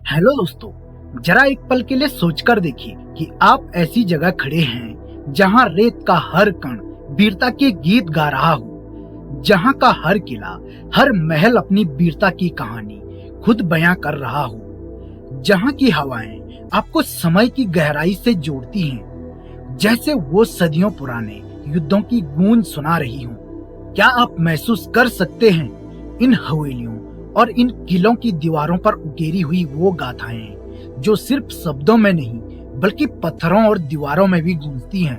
Hello दोस्तों, जरा एक पल के लिए सोचकर देखिए कि आप ऐसी जगह खड़े हैं जहां रेत का हर कण वीरता के गीत गा रहा हो, जहां का हर किला, हर महल अपनी वीरता की कहानी खुद बयां कर रहा हो, जहां की हवाएं आपको समय की गहराई से जोड़ती हैं, जैसे वो सदियों पुराने युद्धों की गूंज सुना रही हो। क्या आप महसूस कर सकते हैं इन हवेलियों और इन किलों की दीवारों पर उकेरी हुई वो गाथाएं जो सिर्फ शब्दों में नहीं बल्कि पत्थरों और दीवारों में भी गूंजती हैं?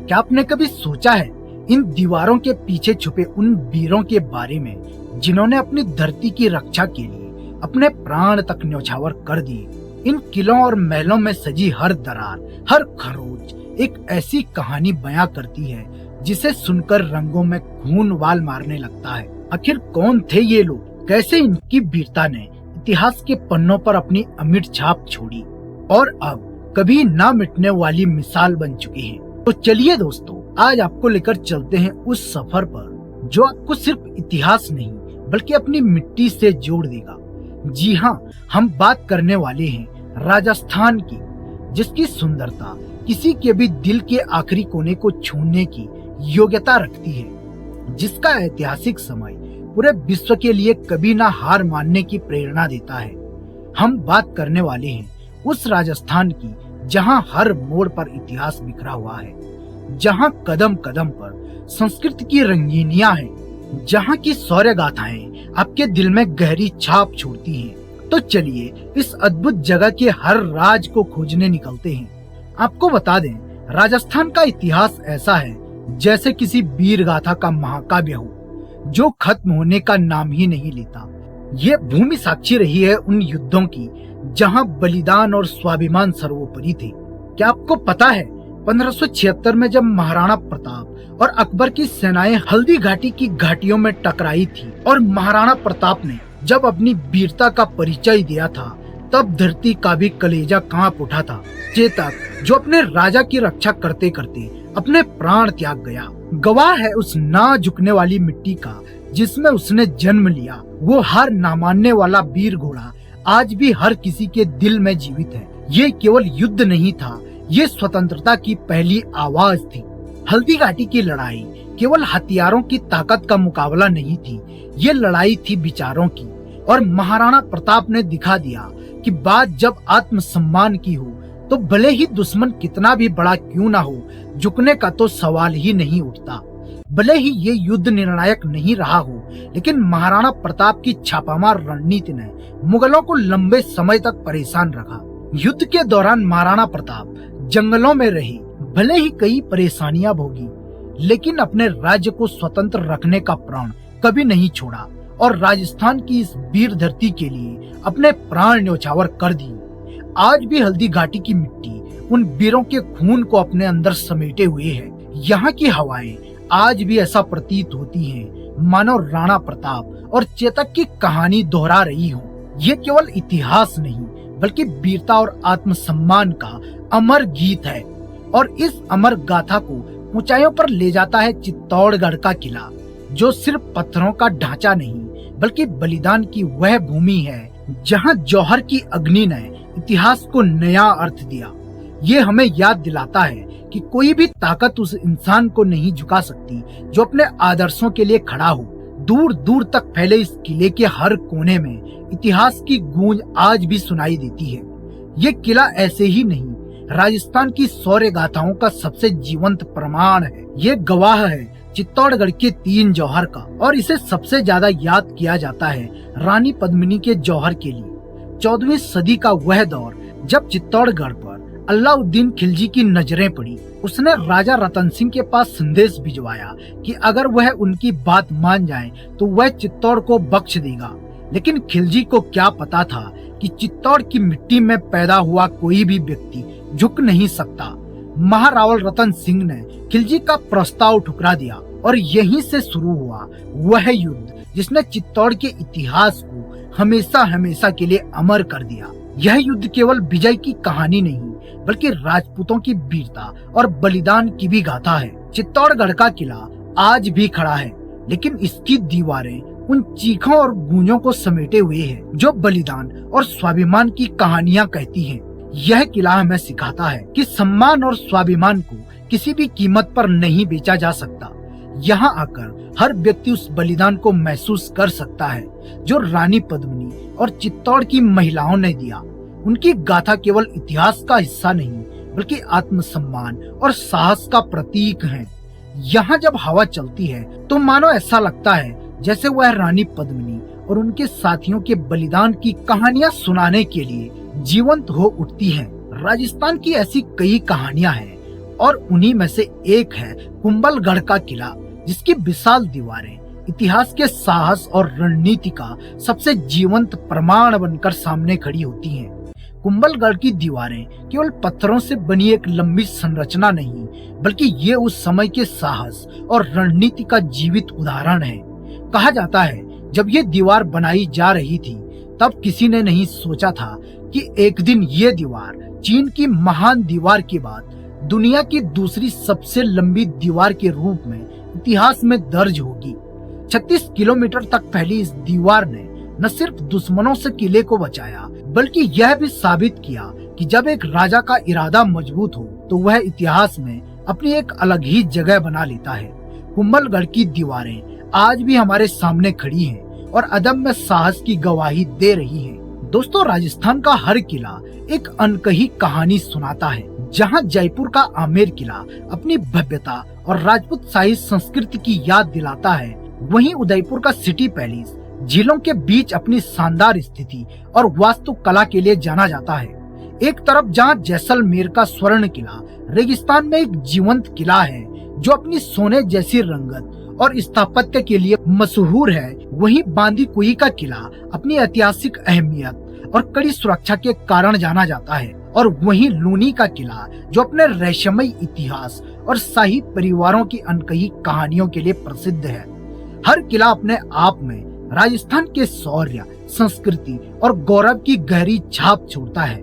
क्या आपने कभी सोचा है इन दीवारों के पीछे छुपे उन वीरों के बारे में जिन्होंने अपनी धरती की रक्षा के लिए अपने प्राण तक न्यौछावर कर दिए? इन किलों और महलों में सजी हर दरार, हर खरोच एक ऐसी कहानी बयां करती है जिसे सुनकर रंगों में खून वाल मारने लगता है। आखिर कौन थे ये लोग? कैसे इनकी वीरता ने इतिहास के पन्नों पर अपनी अमिट छाप छोड़ी और अब कभी ना मिटने वाली मिसाल बन चुकी है? तो चलिए दोस्तों, आज आपको लेकर चलते हैं उस सफर पर जो आपको सिर्फ इतिहास नहीं बल्कि अपनी मिट्टी से जोड़ देगा। जी हाँ, हम बात करने वाले हैं राजस्थान की, जिसकी सुंदरता किसी के भी दिल के आखिरी कोने को छूने की योग्यता रखती है, जिसका ऐतिहासिक समय पूरे विश्व के लिए कभी ना हार मानने की प्रेरणा देता है। हम बात करने वाले हैं उस राजस्थान की जहां हर मोड़ पर इतिहास बिखरा हुआ है, जहां कदम कदम पर संस्कृति की रंगीनियां हैं, जहां की शौर्य गाथाएं आपके दिल में गहरी छाप छोड़ती हैं। तो चलिए इस अद्भुत जगह के हर राज को खोजने निकलते हैं। आपको बता दें, राजस्थान का इतिहास ऐसा है जैसे किसी वीर गाथा का महाकाव्य हो जो खत्म होने का नाम ही नहीं लेता। ये भूमि साक्षी रही है उन युद्धों की जहां बलिदान और स्वाभिमान सर्वोपरि थे। क्या आपको पता है 1576 में जब महाराणा प्रताप और अकबर की सेनाएं हल्दी घाटी की घाटियों में टकराई थी और महाराणा प्रताप ने जब अपनी वीरता का परिचय दिया था, तब धरती का भी कलेजा कांप उठा था। चेतक जो अपने राजा की रक्षा करते करते अपने प्राण त्याग गया, गवाह है उस ना झुकने वाली मिट्टी का जिसमें उसने जन्म लिया। वो हर ना मानने वाला वीर घोड़ा आज भी हर किसी के दिल में जीवित है। ये केवल युद्ध नहीं था, ये स्वतंत्रता की पहली आवाज थी। हल्दी घाटी की लड़ाई केवल हथियारों की ताकत का मुकाबला नहीं थी, ये लड़ाई थी विचारों की। और महाराणा प्रताप ने दिखा दिया कि बात जब आत्मसम्मान की हो तो भले ही दुश्मन कितना भी बड़ा क्यों ना हो, झुकने का तो सवाल ही नहीं उठता। भले ही ये युद्ध निर्णायक नहीं रहा हो, लेकिन महाराणा प्रताप की छापामार रणनीति ने मुगलों को लंबे समय तक परेशान रखा। युद्ध के दौरान महाराणा प्रताप जंगलों में रहे, भले ही कई परेशानियां भोगी, लेकिन अपने राज्य को स्वतंत्र रखने का प्रण कभी नहीं छोड़ा और राजस्थान की इस वीर धरती के लिए अपने प्राण न्यौछावर कर दिए। आज भी हल्दी घाटी की मिट्टी उन वीरों के खून को अपने अंदर समेटे हुए है। यहाँ की हवाएं आज भी ऐसा प्रतीत होती हैं मानो राणा प्रताप और चेतक की कहानी दोहरा रही हो। ये केवल इतिहास नहीं बल्कि वीरता और आत्मसम्मान का अमर गीत है। और इस अमर गाथा को ऊंचाइयों पर ले जाता है चित्तौड़गढ़ का किला, जो सिर्फ पत्थरों का ढांचा नहीं बल्कि बलिदान की वह भूमि है जहां जौहर की अग्नि ने इतिहास को नया अर्थ दिया। ये हमें याद दिलाता है कि कोई भी ताकत उस इंसान को नहीं झुका सकती जो अपने आदर्शों के लिए खड़ा हो। दूर दूर तक फैले इस किले के हर कोने में इतिहास की गूंज आज भी सुनाई देती है। ये किला ऐसे ही नहीं, राजस्थान की शौर्य गाथाओं का सबसे जीवंत प्रमाण है। ये गवाह है चित्तौड़गढ़ के 3 जौहर का, और इसे सबसे ज्यादा याद किया जाता है रानी पद्मिनी के जौहर के लिए। 14वीं सदी का वह दौर जब चित्तौड़गढ़ पर अलाउद्दीन खिलजी की नजरें पड़ी, उसने राजा रतन सिंह के पास संदेश भिजवाया कि अगर वह उनकी बात मान जाए तो वह चित्तौड़ को बख्श देगा। लेकिन खिलजी को क्या पता था कि चित्तौड़ की मिट्टी में पैदा हुआ कोई भी व्यक्ति झुक नहीं सकता। महारावल रतन सिंह ने खिलजी का प्रस्ताव ठुकरा दिया और यहीं से शुरू हुआ वह युद्ध जिसने चित्तौड़ के इतिहास को हमेशा हमेशा के लिए अमर कर दिया। यह युद्ध केवल विजय की कहानी नहीं बल्कि राजपूतों की वीरता और बलिदान की भी गाथा है। चित्तौड़गढ़ का किला आज भी खड़ा है, लेकिन इसकी दीवारें उन चीखों और गूंजों को समेटे हुए है जो बलिदान और स्वाभिमान की कहानियां कहती हैं। यह किला हमें सिखाता है कि सम्मान और स्वाभिमान को किसी भी कीमत पर नहीं बेचा जा सकता। यहाँ आकर हर व्यक्ति उस बलिदान को महसूस कर सकता है जो रानी पद्मिनी और चित्तौड़ की महिलाओं ने दिया। उनकी गाथा केवल इतिहास का हिस्सा नहीं बल्कि आत्मसम्मान और साहस का प्रतीक है। यहाँ जब हवा चलती है तो मानो ऐसा लगता है जैसे वह रानी पद्मिनी और उनके साथियों के बलिदान की कहानियां सुनाने के लिए जीवंत हो उठती हैं। राजस्थान की ऐसी कई कहानियां हैं और उन्हीं में से एक है कुंभलगढ़ का किला, जिसकी विशाल दीवारें इतिहास के साहस और रणनीति का सबसे जीवंत प्रमाण बनकर सामने खड़ी होती हैं। कुंभलगढ़ की दीवारें केवल पत्थरों से बनी एक लंबी संरचना नहीं बल्कि ये उस समय के साहस और रणनीति का जीवित उदाहरण है। कहा जाता है जब ये दीवार बनाई जा रही थी तब किसी ने नहीं सोचा था कि एक दिन ये दीवार चीन की महान दीवार के बाद दुनिया की दूसरी सबसे लंबी दीवार के रूप में इतिहास में दर्ज होगी। 36 किलोमीटर तक फैली इस दीवार ने न सिर्फ दुश्मनों से किले को बचाया बल्कि यह भी साबित किया कि जब एक राजा का इरादा मजबूत हो तो वह इतिहास में अपनी एक अलग ही जगह बना लेता है। कुंभलगढ़ की दीवारें आज भी हमारे सामने खड़ी हैं और अदम्य साहस की गवाही दे रही हैं। दोस्तों, राजस्थान का हर किला एक अनकही कहानी सुनाता है। जहां जयपुर का आमेर किला अपनी भव्यता और राजपूत शाही संस्कृति की याद दिलाता है, वहीं उदयपुर का सिटी पैलेस झीलों के बीच अपनी शानदार स्थिति और वास्तुकला के लिए जाना जाता है। एक तरफ जहां जैसलमेर का स्वर्ण किला रेगिस्तान में एक जीवंत किला है जो अपनी सोने जैसी रंगत और स्थापत्य के लिए मशहूर है, वहीं बांदीकुई का किला अपनी ऐतिहासिक अहमियत और कड़ी सुरक्षा के कारण जाना जाता है, और वहीं लूनी का किला जो अपने रहस्यमय इतिहास और शाही परिवारों की अनकही कहानियों के लिए प्रसिद्ध है। हर किला अपने आप में राजस्थान के शौर्य, संस्कृति और गौरव की गहरी छाप छोड़ता है।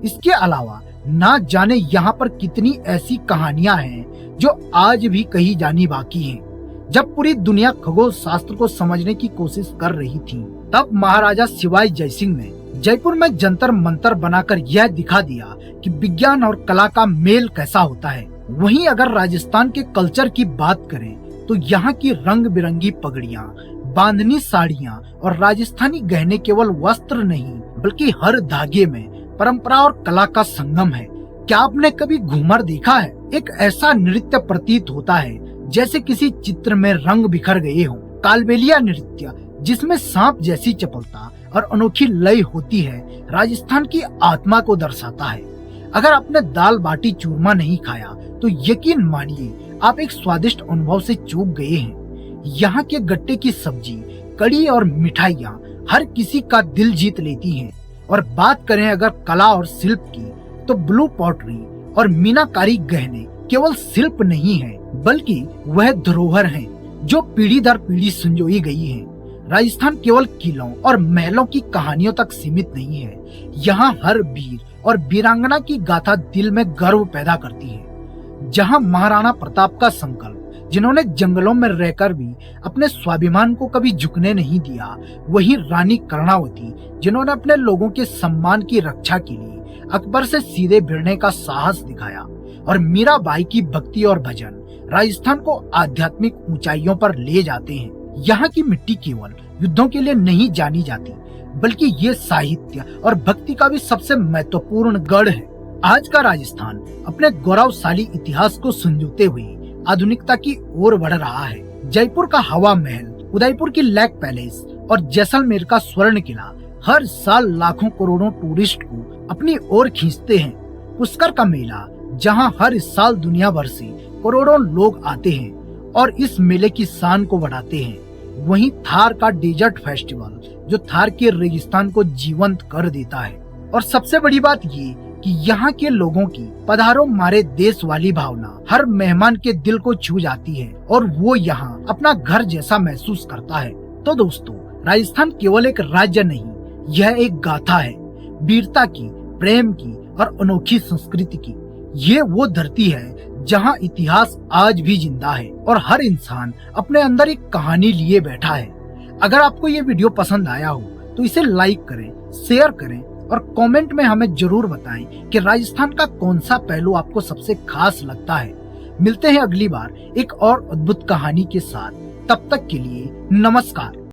इसके अलावा ना जाने यहाँ पर कितनी ऐसी कहानियां हैं जो आज भी कही जानी बाकी हैं। जब पूरी दुनिया खगोल शास्त्र को समझने की कोशिश कर रही थी, तब महाराजा शिवाजी जयसिंह ने जयपुर में जंतर मंतर बनाकर यह दिखा दिया कि विज्ञान और कला का मेल कैसा होता है। वहीं अगर राजस्थान के कल्चर की बात करें तो यहाँ की रंग बिरंगी पगड़ियाँ, बांधनी साड़ियाँ और राजस्थानी गहने केवल वस्त्र नहीं बल्कि हर धागे में परंपरा और कला का संगम है। क्या आपने कभी घूमर देखा है? एक ऐसा नृत्य प्रतीत होता है जैसे किसी चित्र में रंग बिखर गए हों। कालबेलिया नृत्य, जिसमें सांप जैसी चपलता और अनोखी लय होती है, राजस्थान की आत्मा को दर्शाता है। अगर आपने दाल बाटी चूरमा नहीं खाया तो यकीन मानिए आप एक स्वादिष्ट अनुभव से चूक गए हैं। यहाँ के गट्टे की सब्जी, कड़ी और मिठाइयाँ हर किसी का दिल जीत लेती हैं। और बात करें अगर कला और शिल्प की, तो ब्लू पॉटरी और मीनाकारी गहने केवल शिल्प नहीं है बल्कि वह धरोहर हैं जो पीढ़ी दर पीढ़ी संजोई गई हैं। राजस्थान केवल किलों और महलों की कहानियों तक सीमित नहीं है। यहाँ हर वीर और वीरांगना की गाथा दिल में गर्व पैदा करती है। जहाँ महाराणा प्रताप का संकल्प, जिन्होंने जंगलों में रहकर भी अपने स्वाभिमान को कभी झुकने नहीं दिया, वहीं रानी कर्णावती, जिन्होंने अपने लोगों के सम्मान की रक्षा के लिए अकबर से सीधे भिड़ने का साहस दिखाया, और मीराबाई की भक्ति और भजन राजस्थान को आध्यात्मिक ऊंचाइयों पर ले जाते हैं। यहाँ की मिट्टी केवल युद्धों के लिए नहीं जानी जाती बल्कि ये साहित्य और भक्ति का भी सबसे महत्वपूर्ण गढ़ है। आज का राजस्थान अपने गौरवशाली इतिहास को संजोते हुए आधुनिकता की ओर बढ़ रहा है। जयपुर का हवा महल, उदयपुर की लेक पैलेस और जैसलमेर का स्वर्ण किला हर साल लाखों करोड़ों टूरिस्ट को अपनी ओर खींचते हैं। पुष्कर का मेला, जहां हर साल दुनिया भर से करोड़ों लोग आते हैं और इस मेले की शान को बढ़ाते हैं। वहीं थार का डेजर्ट फेस्टिवल, जो थार के रेगिस्तान को जीवंत कर देता है। और सबसे बड़ी बात ये कि यहाँ के लोगों की पधारो मारे देश वाली भावना हर मेहमान के दिल को छू जाती है और वो यहाँ अपना घर जैसा महसूस करता है। तो दोस्तों, राजस्थान केवल एक राज्य नहीं, यह एक गाथा है, वीरता की, प्रेम की और अनोखी संस्कृति की। ये वो धरती है जहाँ इतिहास आज भी जिंदा है और हर इंसान अपने अंदर एक कहानी लिए बैठा है। अगर आपको ये वीडियो पसंद आया हो तो इसे लाइक करें, शेयर करें और कमेंट में हमें जरूर बताएं कि राजस्थान का कौन सा पहलू आपको सबसे खास लगता है। मिलते हैं अगली बार एक और अद्भुत कहानी के साथ। तब तक के लिए नमस्कार।